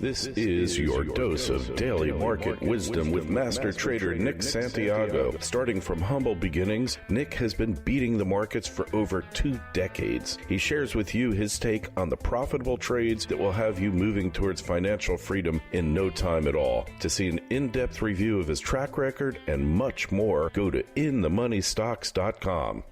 This is your dose of daily market wisdom with master trader Nick Santiago. Starting from humble beginnings, Nick has been beating the markets for over 2 decades. He shares with you his take on the profitable trades that will have you moving towards financial freedom in no time at all. To see an in-depth review of his track record and much more, go to inthemoneystocks.com.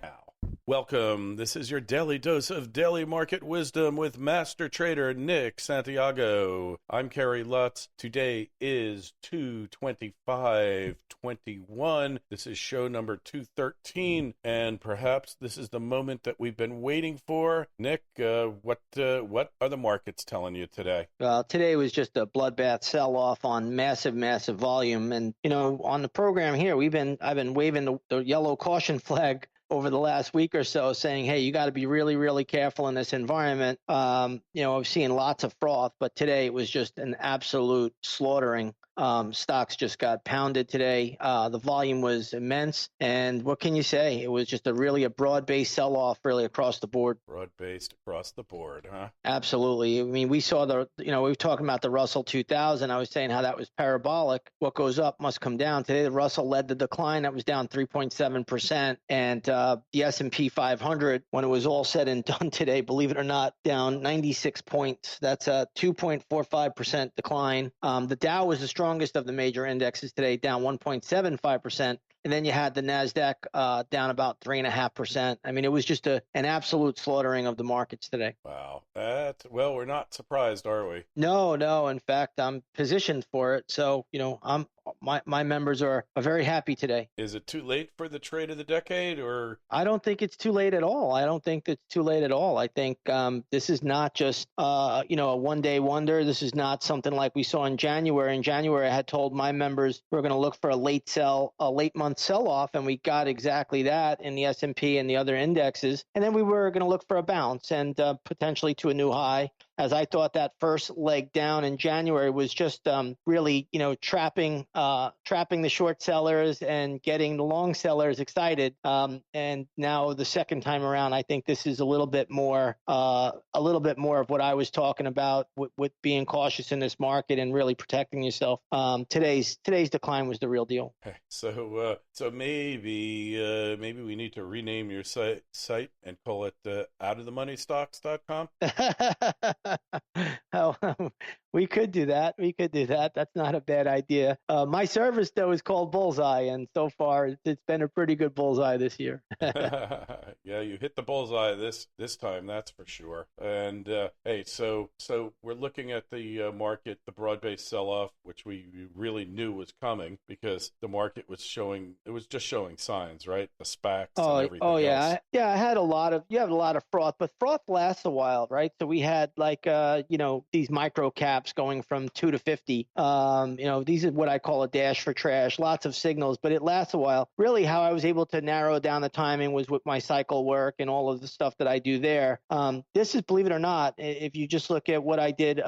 Welcome. This is your daily dose of daily market wisdom with master trader Nick Santiago. I'm Kerry Lutz. Today is 2/25-21. This is show number 213, and perhaps this is the moment that we've been waiting for. Nick, what are the markets telling you today? Well, today was just a bloodbath sell-off on massive volume, and on the program here, I've been waving the yellow caution flag over the last week or so, saying, hey, you got to be really, really careful in this environment. I've seen lots of froth, but today it was just an absolute slaughtering. Stocks just got pounded today. The volume was immense. And what can you say? It was just a broad-based sell-off really across the board. Broad-based across the board, huh? Absolutely. I mean, we saw we were talking about the Russell 2000. I was saying how that was parabolic. What goes up must come down. Today, the Russell led the decline. That was down 3.7%. And the S&P 500, when it was all said and done today, believe it or not, down 96 points. That's a 2.45% decline. The Dow was the strongest of the major indexes today, down 1.75%. And then you had the Nasdaq down about 3.5%. I mean, it was just an absolute slaughtering of the markets today. Wow. Well, we're not surprised, are we? No. In fact, I'm positioned for it. So, my members are very happy today. Is it too late for the trade of the decade, or? I don't think it's too late at all. I think this is not just a one-day wonder. This is not something like we saw in January. In January, I had told my members we're going to look for a late month sell-off, and we got exactly that in the S&P and the other indexes. And then we were going to look for a bounce and potentially to a new high, as I thought that first leg down in January was just really, trapping the short sellers and getting the long sellers excited. And now the second time around, I think this is a little bit more of what I was talking about with being cautious in this market and really protecting yourself. Today's decline was the real deal. So maybe we need to rename your site and call it outofthemoneystocks.com. Oh, we could do that. That's not a bad idea. My service, though, is called Bullseye, and so far it's been a pretty good bullseye this year. Yeah, you hit the bullseye this time, that's for sure. And hey, so we're looking at the market, the broad-based sell-off, which we really knew was coming because the market was showing signs, right? The SPACs and everything. Oh yeah, else. I had you have a lot of froth, but froth lasts a while, right? So we had these micro caps going from 2 to 50. These are what I call a dash for trash. Lots of signals, but it lasts a while. Really, how I was able to narrow down the timing was with my cycle work and all of the stuff that I do there. This is, believe it or not, if you just look at what I did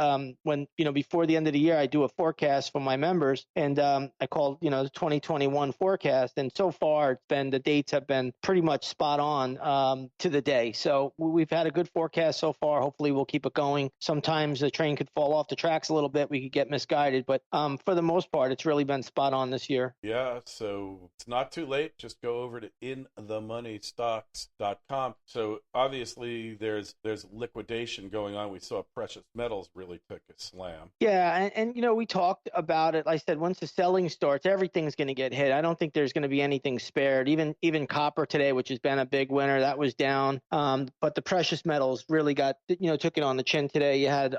when before the end of the year, I do a forecast for my members, and I called the 2021 forecast, and so far the dates have been pretty much spot on to the day. So we've had a good forecast so far. Hopefully, we'll keep it going. Sometimes the train could fall off the tracks a little bit. We could get misguided, but for the most part, it's really been spot on this year. Yeah, so it's not too late. Just go over to inthemoneystocks.com. So obviously there's liquidation going on. We saw precious metals really took a slam. Yeah, and we talked about it. I said once the selling starts, everything's going to get hit. I don't think there's going to be anything spared. Even copper today, which has been a big winner, that was down. But the precious metals really took it on the chin today. You had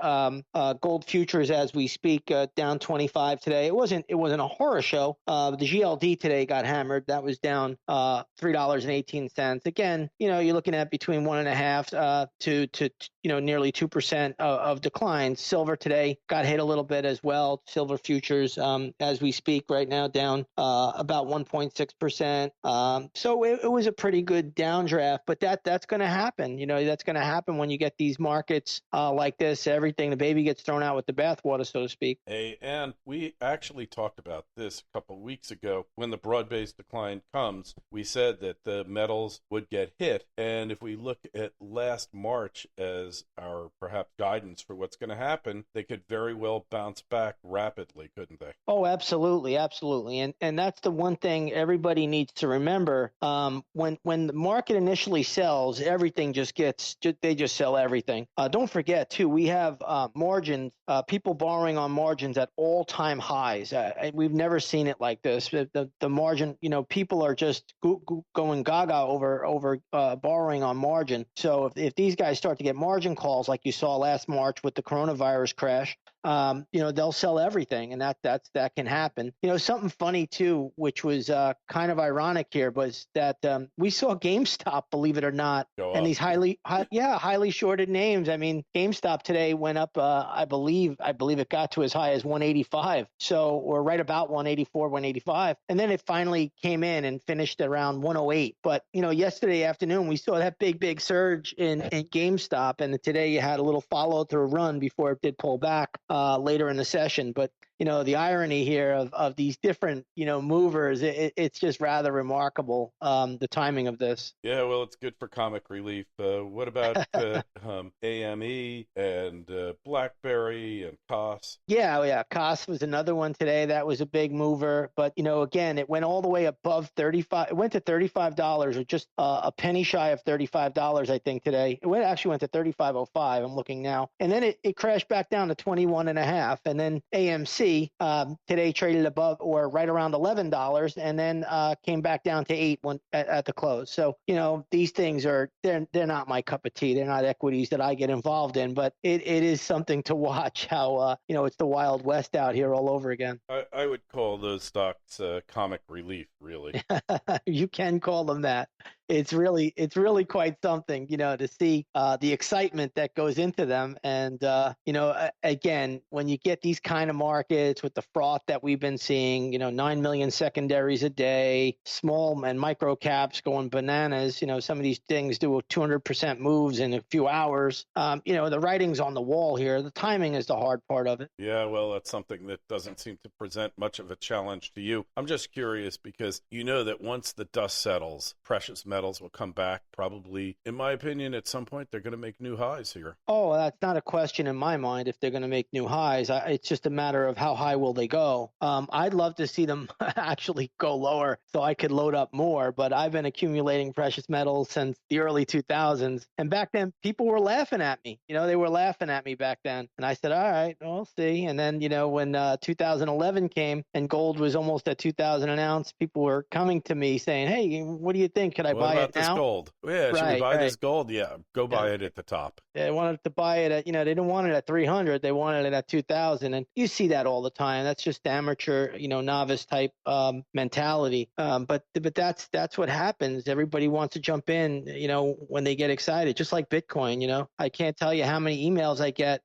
gold futures as we speak down 25 today. It wasn't a horror show. The GLD today got hammered. That was down $3.18. Again, you're looking at between 1.5 to nearly 2% of declines. Silver today got hit a little bit as well. Silver futures as we speak right now down about 1.6%. So it was a pretty good downdraft, but that's going to happen. That's going to happen when you get these markets like this. Everything, the baby gets thrown out with the bathwater, so to speak. Hey, and we actually talked about this a couple of weeks ago. When the broad-based decline comes, we said that the metals would get hit. And if we look at last March as our perhaps guidance for what's going to happen, they could very well bounce back rapidly, couldn't they? Oh, absolutely, absolutely. And that's the one thing everybody needs to remember. When the market initially sells, everything they just sell everything. Don't forget, too, we have margins, people borrowing on margins at all-time highs. We've never seen it like this. The margin, people are just going gaga over borrowing on margin. So if these guys start to get margin calls like you saw last March with the coronavirus crash, they'll sell everything, and that can happen. Something funny too, which was kind of ironic here, was that we saw GameStop, believe it or not, and these highly shorted names. I mean, GameStop today went up. I believe it got to as high as 185. So, or right about 184, 185, and then it finally came in and finished around 108. But yesterday afternoon we saw that big surge in GameStop, and today you had a little follow through run before it did pull back later in the session. But the irony here of these different, movers, it's just rather remarkable, the timing of this. Yeah, well, it's good for comic relief. What about AME and BlackBerry and COS? Yeah. COS was another one today. That was a big mover. But, again, it went all the way above 35. It went to $35, or just a penny shy of $35, I think, today. It actually went to $35.05. I'm looking now. And then it crashed back down to 21.5. And then AMC today traded above or right around $11, and then came back down to 8 at the close. So these things they're not my cup of tea. They're not equities that I get involved in, but it is something to watch. How it's the Wild West out here all over again. I would call those stocks comic relief, really. You can call them that. It's really quite something, to see the excitement that goes into them. And, again, when you get these kind of markets with the froth that we've been seeing, 9 million secondaries a day, small and micro caps going bananas, some of these things do 200% moves in a few hours. The writing's on the wall here. The timing is the hard part of it. Yeah, well, that's something that doesn't seem to present much of a challenge to you. I'm just curious because that once the dust settles, precious metals will come back. Probably, in my opinion, at some point they're going to make new highs here. Oh, that's not a question in my mind if they're going to make new highs. It's just a matter of how high will they go. I'd love to see them actually go lower so I could load up more, but I've been accumulating precious metals since the early 2000s, and back then people were laughing at me. They were laughing at me back then, and I said, all right, we'll see. And then when 2011 came and gold was almost at 2,000 an ounce, people were coming to me saying, hey, what do you think? Could I buy it now? This gold? Yeah, should we buy this gold? Yeah, go buy it at the top. They wanted to buy it at, they didn't want it at 300. They wanted it at 2,000. And you see that all the time. That's just amateur, novice type mentality. But that's what happens. Everybody wants to jump in, when they get excited, just like Bitcoin. I can't tell you how many emails I get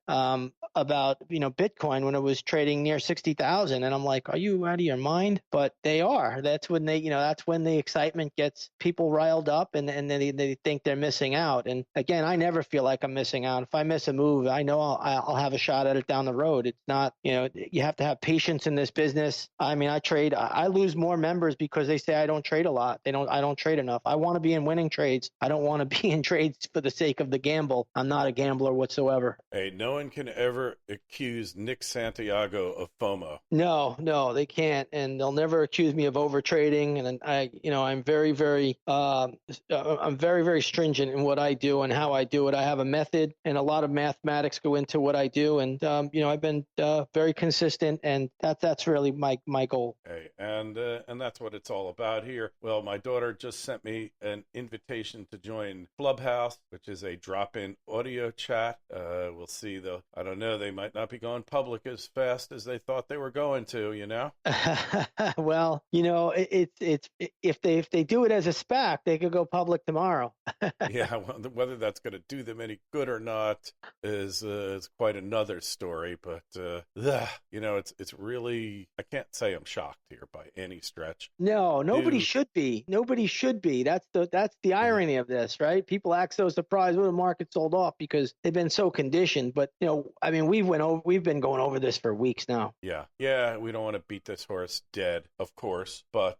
about, Bitcoin when it was trading near 60,000. And I'm like, are you out of your mind? But they are. That's when that's when the excitement gets people riled up, and then they think they're missing out. And again, I never feel like I'm missing out. If I miss a move, I know I'll have a shot at it down the road. It's not, you have to have patience in this business. I mean, I lose more members because they say I don't trade a lot. I don't trade enough. I want to be in winning trades. I don't want to be in trades for the sake of the gamble. I'm not a gambler whatsoever. Hey, no one can ever accuse Nick Santiago of FOMO. No, they can't, and they'll never accuse me of overtrading. And I'm very, very, I'm very, very stringent in what I do and how I do it. I have a method, and a lot of mathematics go into what I do. And I've been very consistent, and that's really my goal. Hey, and that's what it's all about here. Well, my daughter just sent me an invitation to join Clubhouse, which is a drop-in audio chat. We'll see, though. I don't know. They might not be going public as fast as they thought they were going to. Well, it's if they do it as a SPAC, they could go public tomorrow. Yeah, whether that's going to do them any good or not is quite another story. But it's really, I can't say I'm shocked here by any stretch. No, nobody should be. Nobody should be. That's the irony of this, right? People act so surprised when the market sold off because they've been so conditioned. But mean, we've been going over this for weeks now. Yeah. We don't want to beat this horse dead, of course, but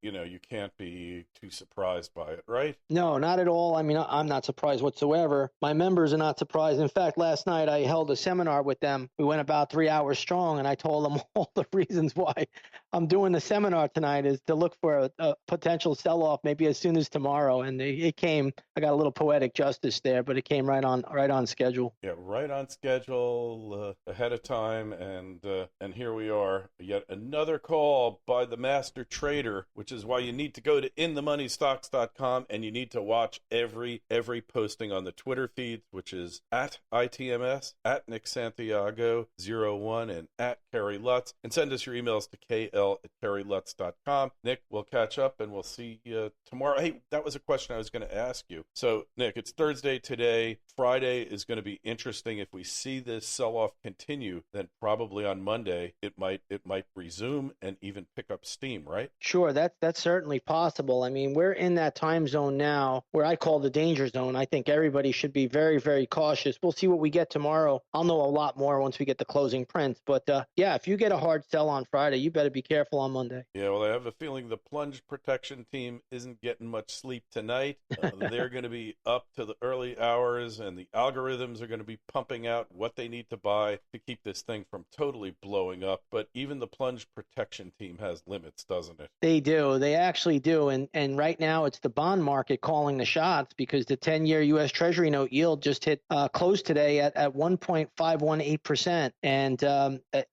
you can't be too surprised by it, right? No, not at all. I mean, I'm not surprised whatsoever. My members are not surprised. In fact, last night I held a seminar with them. We went about 3 hours strong, and I told them all the reasons why I'm doing the seminar tonight is to look for a potential sell-off maybe as soon as tomorrow. And it came. I got a little poetic justice there, but it came right on schedule. Yeah, right on schedule, ahead of time, and here we are. Yet another call by the master trader, which is why you need to go to inthemoneystocks.com, and you need to watch every posting on the Twitter feeds, which is at ITMS, at Nick Santiago-01, and at Kerry Lutz, and send us your emails to KL@KerryLutz.com. Nick, we'll catch up and we'll see you tomorrow. Hey, that was a question I was going to ask you. So, Nick, it's Thursday today. Friday is going to be interesting. If we see this sell-off continue, then probably on Monday it might resume and even pick up steam, right? Sure, that's certainly possible. I mean, we're in that time zone now where I call the danger zone. I think everybody should be very, very cautious. We'll see what we get tomorrow. I'll know a lot more once we get the closing prints. But yeah, if you get a hard sell on Friday, you better be careful on Monday. Yeah, well, I have a feeling the plunge protection team isn't getting much sleep tonight. They're going to be up to the early hours, and the algorithms are going to be pumping out what they need to buy to keep this thing from totally blowing up. But even the plunge protection team has limits, doesn't it? They do. They actually do. And right now it's the bond market calling the shots because the 10-year U.S. Treasury note yield just hit close today at 1.518%. And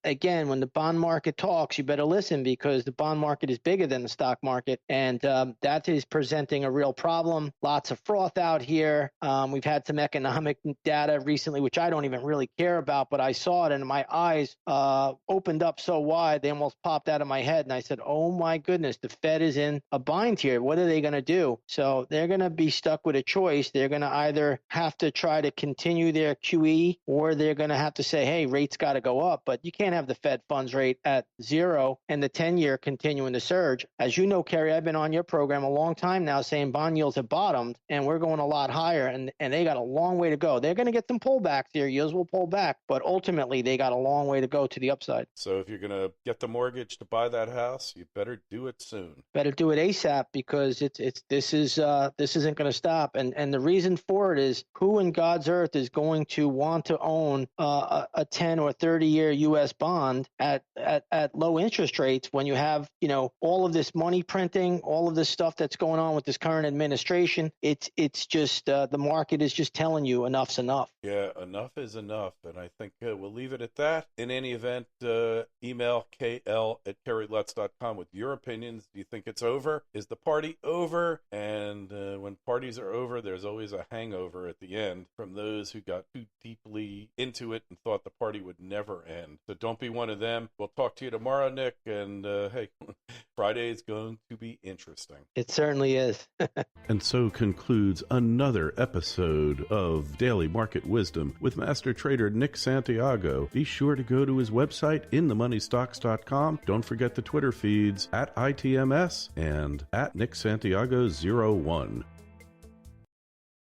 again, when the bond market talks, you better listen because the bond market is bigger than the stock market. And that is presenting a real problem. Lots of froth out here. We've had some economic data recently, which I don't even really care about, but I saw it and my eyes opened up so wide, they almost popped out of my head. And I said, oh my goodness, the Fed is in a bind here. What are they going to do? So they're going to be stuck with a choice. They're going to either have to try to continue their QE or they're going to have to say, hey, rates got to go up. But you can't have the Fed funds rate at 0 and the 10-year continuing to surge. As you know, Kerry, I've been on your program a long time now saying bond yields have bottomed and we're going a lot higher and they got a long way to go. They're going to get some pullbacks here. Yields will pull back, but ultimately they got a long way to go to the upside. So if you're going to get the mortgage to buy that house, you better do it soon. Better do it ASAP because this isn't going to stop. And the reason for it is who in God's earth is going to want to own a 10 or 30-year U.S. bond at low interest rates when you have, all of this money printing, all of this stuff that's going on with this current administration. It's just the market is just telling you enough's enough. Yeah, enough is enough. And I think we'll leave it at that. In any event, email KL@KerryLutz.com with your opinions. Do you think it's over? Is the party over? And when parties are over, there's always a hangover at the end from those who got too deeply into it and thought the party would never end. So don't be one of them. We'll talk to you tomorrow, Nick. And hey, Friday is going to be interesting. It certainly is. And so concludes another episode of Daily Market Wisdom with Master Trader Nick Santiago. Be sure to go to his website, inthemoneystocks.com. Don't forget the Twitter feeds at ITMS and at Nick Santiago-01.